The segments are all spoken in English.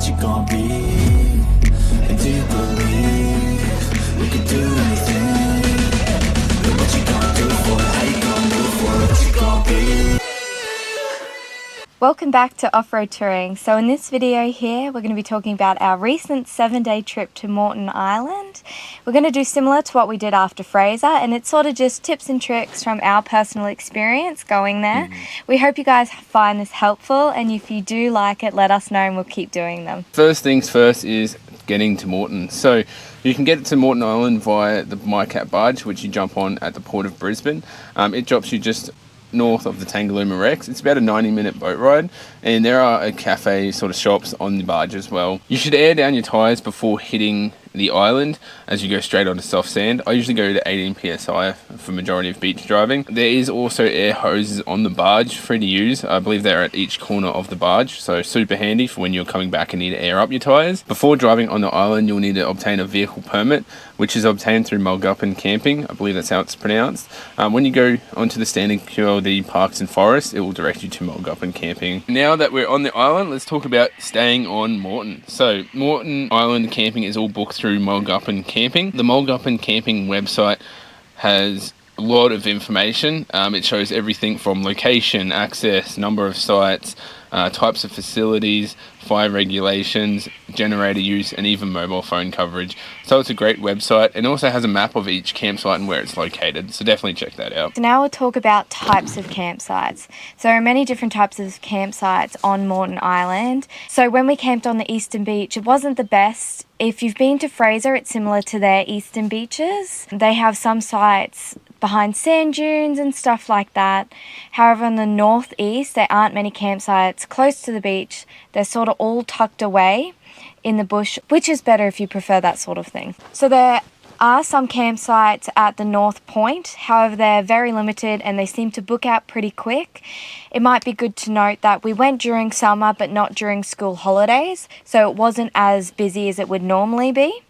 what you gon' be? And do you believe we can do anything? And what you gon' do for it? How you gon' move for it? What you gon' be? Welcome back to Off-Road Touring. So in this video here, we're going to be talking about our recent 7-day trip to Moreton Island. We're going to do similar to what we did after Fraser, and it's sort of just tips and tricks from our personal experience going there. We hope you guys find this helpful, and if you do like it, let us know and we'll keep doing them. First things first is getting to Moreton. So you can get to Moreton Island via the MyCat barge, which you jump on at the Port of Brisbane. It drops you just north of the Tangalooma Wrecks. It's about a 90-minute boat ride, and there are a cafe sort of shops on the barge as well. You should air down your tyres before hitting the island as you go straight onto soft sand. I usually go to 18 psi for majority of beach driving. There is also air hoses on the barge, free to use. I believe they're at each corner of the barge, so super handy for when you're coming back and need to air up your tyres. Before driving on the island, you'll need to obtain a vehicle permit, which is obtained through Mulguppen Camping. I believe that's how it's pronounced. When you go onto the standing QLD Parks and Forests, it will direct you to Mulguppen Camping. Now that we're on the island, let's talk about staying on Moreton. So Moreton Island camping is all booked through Mulguppen Camping. The Mulguppen Camping website has a lot of information. It shows everything from location, access, number of sites, types of facilities, fire regulations, generator use, and even mobile phone coverage. So it's a great website, and also has a map of each campsite and where it's located, so definitely check that out. So now we'll talk about types of campsites. So there are many different types of campsites on Moreton Island. So when we camped on the Eastern Beach, it wasn't the best. If you've been to Fraser, it's similar to their Eastern beaches. They have some sites behind sand dunes and stuff like that. However, in the northeast, there aren't many campsites close to the beach. They're sort of all tucked away in the bush, which is better if you prefer that sort of thing. So there are some campsites at the North Point, however they're very limited and they seem to book out pretty quick. It might be good to note that we went during summer but not during school holidays, so it wasn't as busy as it would normally be.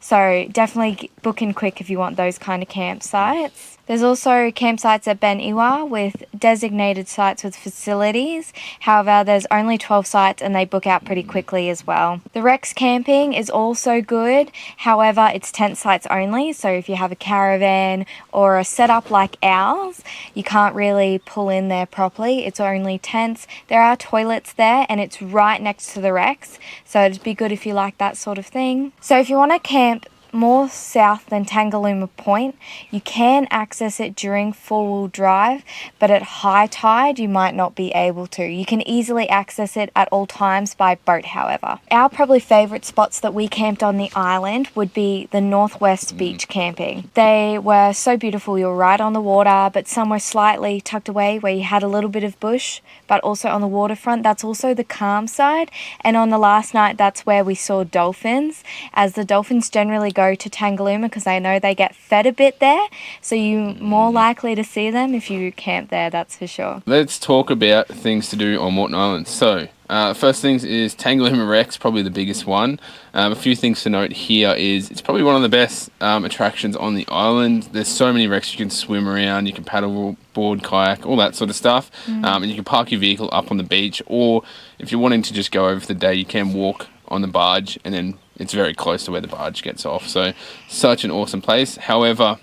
So definitely book in quick if you want those kind of campsites. There's also campsites at Ben Ewa with designated sites with facilities. However, there's only 12 sites and they book out pretty quickly as well. The Rex camping is also good. However, it's tent sites only. So if you have a caravan or a setup like ours, you can't really pull in there properly. It's only tents. There are toilets there and it's right next to the Rex. So it'd be good if you like that sort of thing. So if you want to camp more south than Tangalooma Point, you can access it during four-wheel drive, but at high tide you might not be able to. You can easily access it at all times by boat, however. Our probably favourite spots that we camped on the island would be the Northwest Beach camping. They were so beautiful. You're right on the water, but somewhere slightly tucked away where you had a little bit of bush, but also on the waterfront. That's also the calm side, and on the last night that's where we saw dolphins, as the dolphins generally go to Tangalooma because I know they get fed a bit there, so you're more likely to see them if you camp there, that's for sure. Let's talk about things to do on Moreton Island. So first things is Tangalooma Wrecks, probably the biggest one. A few things to note here is it's probably one of the best attractions on the island. There's so many wrecks you can swim around, you can paddle board, kayak, all that sort of stuff. And you can park your vehicle up on the beach, or if you're wanting to just go over for the day, you can walk on the barge, and then it's very close to where the barge gets off. So such an awesome place. However,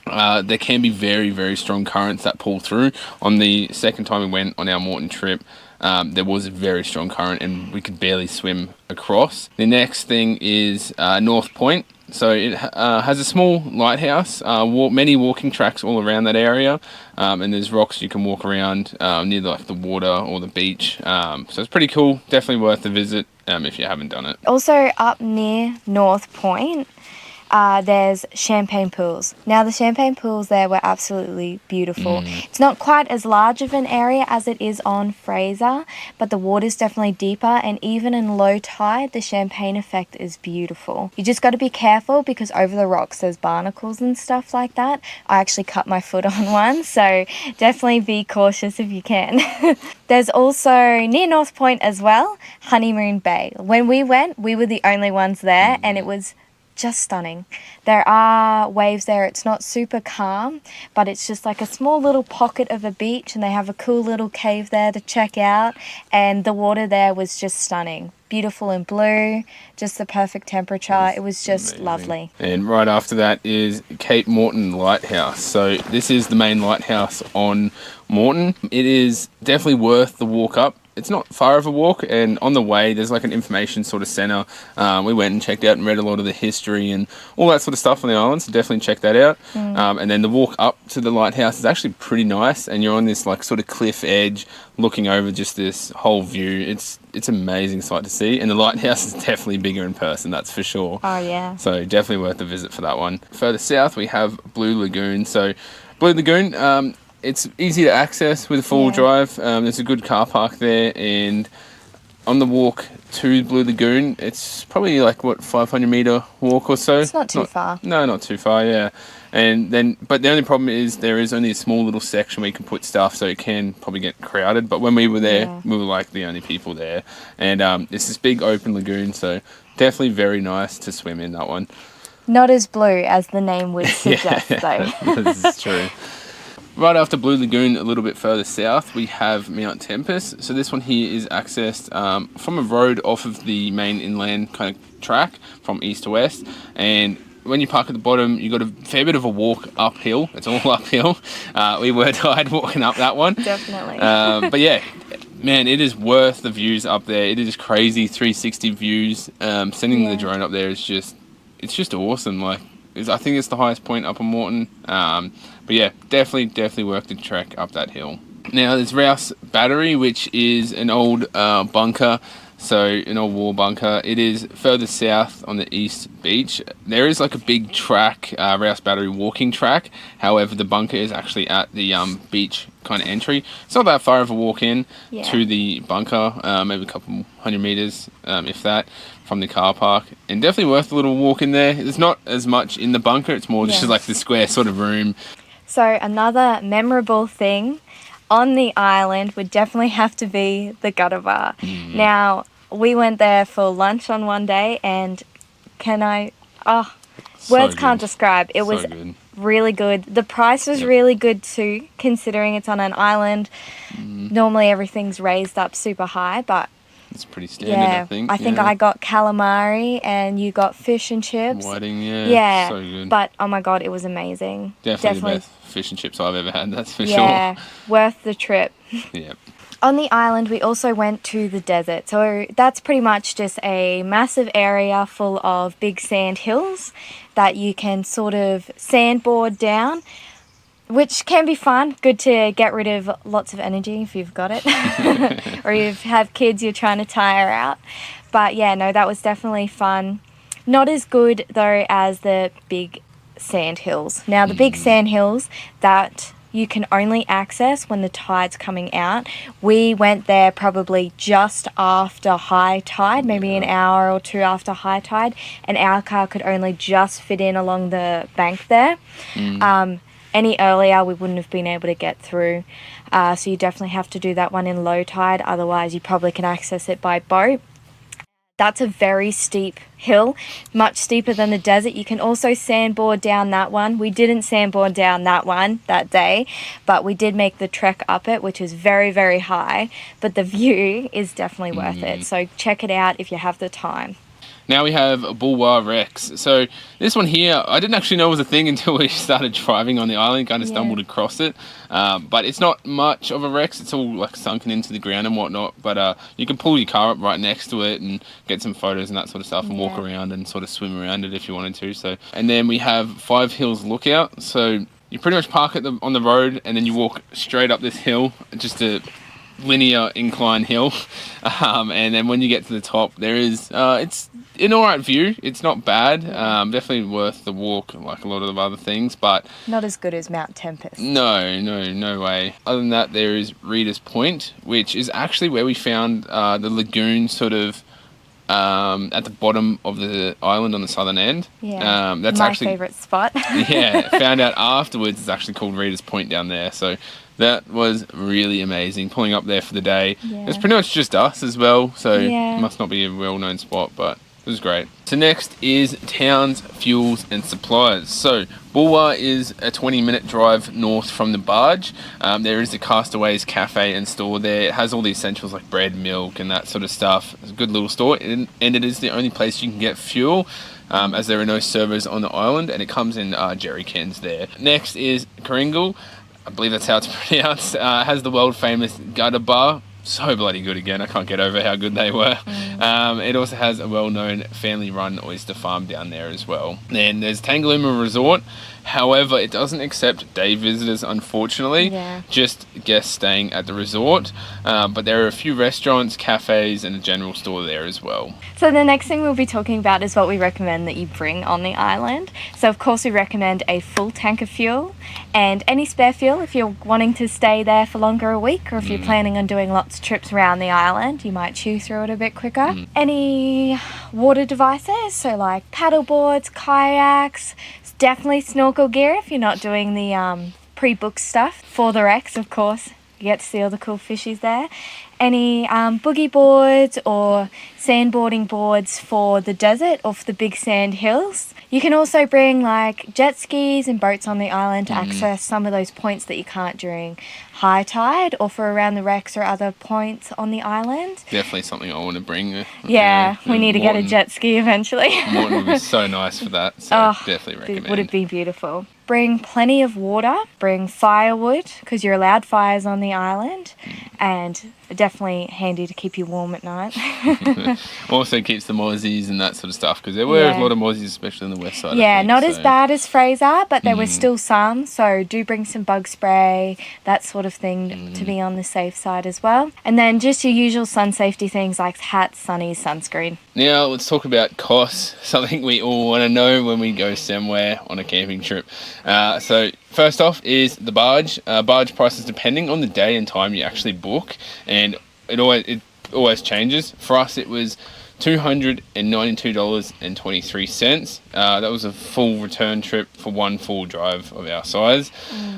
there can be very, very strong currents that pull through. On the second time we went on our Moreton trip, there was a very strong current and we could barely swim across. The next thing is North Point. So it has a small lighthouse, many walking tracks all around that area, and there's rocks you can walk around near the water or the beach. So it's pretty cool, definitely worth a visit if you haven't done it. Also up near North Point, there's champagne pools. Now the champagne pools there were absolutely beautiful. It's not quite as large of an area as it is on Fraser, but the water's definitely deeper, and even in low tide the champagne effect is beautiful. You just got to be careful because over the rocks there's barnacles and stuff like that. I actually cut my foot on one, so definitely be cautious if you can. There's also near North Point as well, Honeymoon Bay. When we went, we were the only ones there and it was just stunning. There are waves there. It's not super calm, but it's just like a small little pocket of a beach, and they have a cool little cave there to check out, and the water there was just stunning. beautiful and blue, just the perfect temperature. It was just Amazing. lovely. And right after that is Cape Morton Lighthouse. So this is the main lighthouse on Morton. It is definitely worth the walk up. It's not far of a walk, and on the way there's like an information sort of centre. We went and checked out and read a lot of the history and all that sort of stuff on the island, so definitely check that out. And then the walk up to the lighthouse is actually pretty nice, and you're on this like sort of cliff edge looking over just this whole view. It's amazing sight to see, and the lighthouse is definitely bigger in person, that's for sure. Oh, yeah. So definitely worth a visit for that one. Further south we have Blue Lagoon. So Blue Lagoon, it's easy to access with a full Yeah. drive. There's a good car park there, and on the walk to Blue Lagoon, it's probably like 500 meter walk or so. It's not too far. No, not too far. Yeah, but the only problem is there is only a small little section where you can put stuff, so it can probably get crowded. But when we were there, Yeah. we were like the only people there, and it's this big open lagoon, so definitely very nice to swim in that one. Not as blue as the name would suggest, though. This is true. Right after Blue Lagoon, a little bit further south, we have Mount Tempest. So this one here is accessed from a road off of the main inland kind of track from east to west. And when you park at the bottom, you got a fair bit of a walk uphill. It's all uphill. We were tired walking up that one. Definitely. But yeah, man, it is worth the views up there. It is crazy 360 views. Sending the Yeah. drone up there is it's just awesome. Like, I think it's the highest point up on Morton. But yeah, definitely worth the trek up that hill. Now there's Rouse Battery, which is an old bunker. So an old war bunker. It is further south on the east beach. There is like a big track, Rouse Battery walking track. However, the bunker is actually at the beach kind of entry. It's not that far of a walk in Yeah. to the bunker, maybe a couple hundred meters, if that, from the car park. And definitely worth a little walk in there. There's not as much in the bunker. It's more just Yeah. like the square sort of room. So another memorable thing on the island would definitely have to be the Gutter Bar. Now, we went there for lunch on one day, and words can't good. describe. It So was good. really good. The price was Yep. really good too, considering it's on an island. Normally everything's raised up super high, but It's pretty standard, yeah, I think. Yeah. I got calamari and you got fish and chips. Whiting, yeah. Yeah, So good. but oh my god, it was amazing. Definitely the best fish and chips I've ever had, that's for Yeah, worth the trip. sure. Yeah. On the island, we also went to the desert. So that's pretty much just a massive area full of big sand hills that you can sort of sandboard down, which can be fun. Good to get rid of lots of energy if you've got it. Or you have kids you're trying to tire out. But yeah, no, that was definitely fun. Not as good, though, as the big sand hills. Now, the big sand hills that you can only access when the tide's coming out. We went there probably just after high tide, maybe an hour or two after high tide, and our car could only just fit in along the bank there. Any earlier, we wouldn't have been able to get through. So you definitely have to do that one in low tide. Otherwise, you probably can access it by boat. That's a very steep hill, much steeper than the desert. You can also sandboard down that one. We didn't sandboard down that one that day, but we did make the trek up it, which is very, very high. But the view is definitely worth it. So check it out if you have the time. Now we have Bulwar Rex. So this one here, I didn't actually know was a thing until we started driving on the island, kind of stumbled across it. But it's not much of a Rex. It's all like sunken into the ground and whatnot. But you can pull your car up right next to it and get some photos and that sort of stuff and walk around and sort of swim around it if you wanted to. So, and then we have Five Hills Lookout. So you pretty much park on the road and then you walk straight up this hill, just a linear incline hill. And then when you get to the top, there is it's an alright view. It's not bad. Definitely worth the walk, like a lot of the other things, but Not as good as Mount Tempest. no way. Other than that, there is Reader's Point, which is actually where we found the lagoon sort of at the bottom of the island on the southern end. Yeah, That's my actually favourite spot. yeah, found out afterwards it's actually called Reader's Point down there. So that was really amazing, pulling up there for the day. Yeah. It's pretty much just us as well, so Yeah. it must not be a well-known spot, but It was great. So next is towns, fuels and supplies. So Bulwa is a 20-minute drive north from the barge. There is the Castaways Cafe and store there. It has all the essentials like bread, milk and that sort of stuff. It's a good little store, and it is the only place you can get fuel, as there are no servers on the island, and it comes in jerry cans there. Next is Kringle. I believe that's how it's pronounced. Has the world famous Gutta Bar. So bloody good again. I can't get over how good they were. It also has a well-known family-run oyster farm down there as well. Then there's Tangalooma Resort. However, it doesn't accept day visitors, unfortunately. Yeah. Just guests staying at the resort. But there are a few restaurants, cafes, and a general store there as well. So the next thing we'll be talking about is what we recommend that you bring on the island. So of course we recommend a full tank of fuel and any spare fuel if you're wanting to stay there for longer a week, or if you're planning on doing lots of trips around the island, you might chew through it a bit quicker. Any water devices, so like paddle boards, kayaks, definitely snorkel gear if you're not doing the pre-booked stuff. For the wrecks, of course, you get to see all the cool fishies there. Any boogie boards or sandboarding boards for the desert or for the big sand hills. You can also bring like jet skis and boats on the island to access some of those points that you can't during high tide, or for around the wrecks or other points on the island. Definitely something I want to bring. Yeah, we need to get a jet ski eventually. Morton would be so nice for that, so definitely recommend. Would it be beautiful? Bring plenty of water, bring firewood, because you're allowed fires on the island, and definitely handy to keep you warm at night. Also keeps the mozzies and that sort of stuff, because there were a lot of mozzies, especially on the west side. Yeah, I think, not as bad as Fraser, but there were still some, so do bring some bug spray, that sort of thing, to be on the safe side as well. And then just your usual sun safety things like hats, sunnies, sunscreen. Now let's talk about costs, something we all want to know when we go somewhere on a camping trip. So first off is the barge. Barge prices depending on the day and time you actually book, and it always changes. For us it was $292.23. That was a full return trip for one full drive of our size.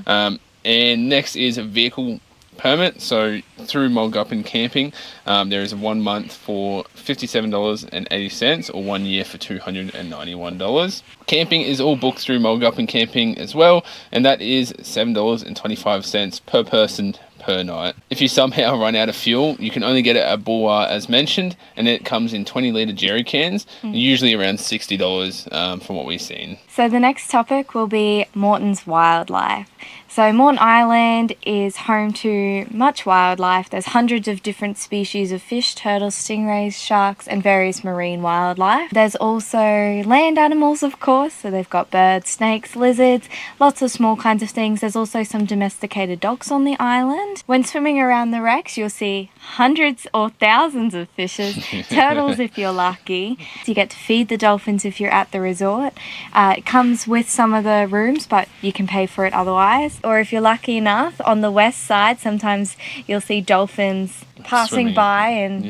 And next is a vehicle permit. So through Mulguppin Camping, there is a 1 month for $57.80 or 1 year for $291. Camping is all booked through Mulguppin Camping as well, and that is $7.25 per person per night. If you somehow run out of fuel, you can only get it at Bulwa as mentioned, and it comes in 20-litre jerry cans, usually around $60 from what we've seen. So the next topic will be Moreton's wildlife. So Moreton Island is home to much wildlife. There's hundreds of different species of fish, turtles, stingrays, sharks, and various marine wildlife. There's also land animals, of course. So they've got birds, snakes, lizards, lots of small kinds of things. There's also some domesticated dogs on the island. When swimming around the wrecks, you'll see hundreds or thousands of fishes, turtles if you're lucky. You get to feed the dolphins if you're at the resort. It comes with some of the rooms, but you can pay for it otherwise. Or if you're lucky enough, on the west side, sometimes you'll see dolphins passing Swimming. By and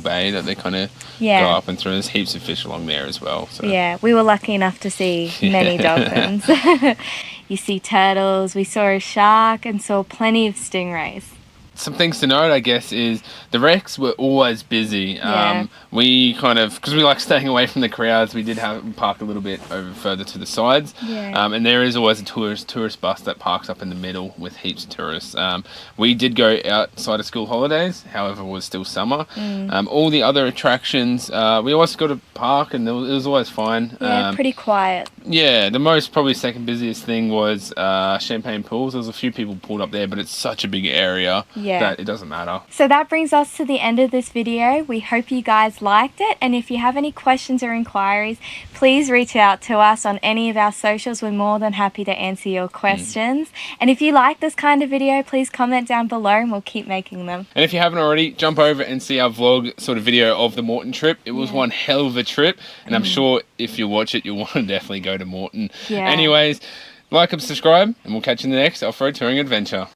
bay that they kind of go up and through. There's heaps of fish along there as well. So. Yeah, we were lucky enough to see many dolphins. You see turtles, we saw a shark and saw plenty of stingrays. Some things to note, I guess, is the wrecks were always busy. We kind of, because we like staying away from the crowds, we did have park a little bit over further to the sides. And there is always a tourist bus that parks up in the middle with heaps of tourists. We did go outside of school holidays, however, it was still summer. All the other attractions, we always got to park, and it was always fine. Pretty quiet. Yeah, the most probably second busiest thing was Champagne Pools. There was a few people pulled up there, but it's such a big area that it doesn't matter. So that brings us to the end of this video. We hope you guys liked it, and if you have any questions or inquiries, please reach out to us on any of our socials. We're more than happy to answer your questions. And if you like this kind of video, please comment down below and we'll keep making them. And if you haven't already, jump over and see our vlog sort of video of the Moreton trip. It was one hell of a trip, and I'm sure if you watch it, you'll want to definitely go to Moreton. Anyways, like and subscribe, and we'll catch you in the next off-road touring adventure.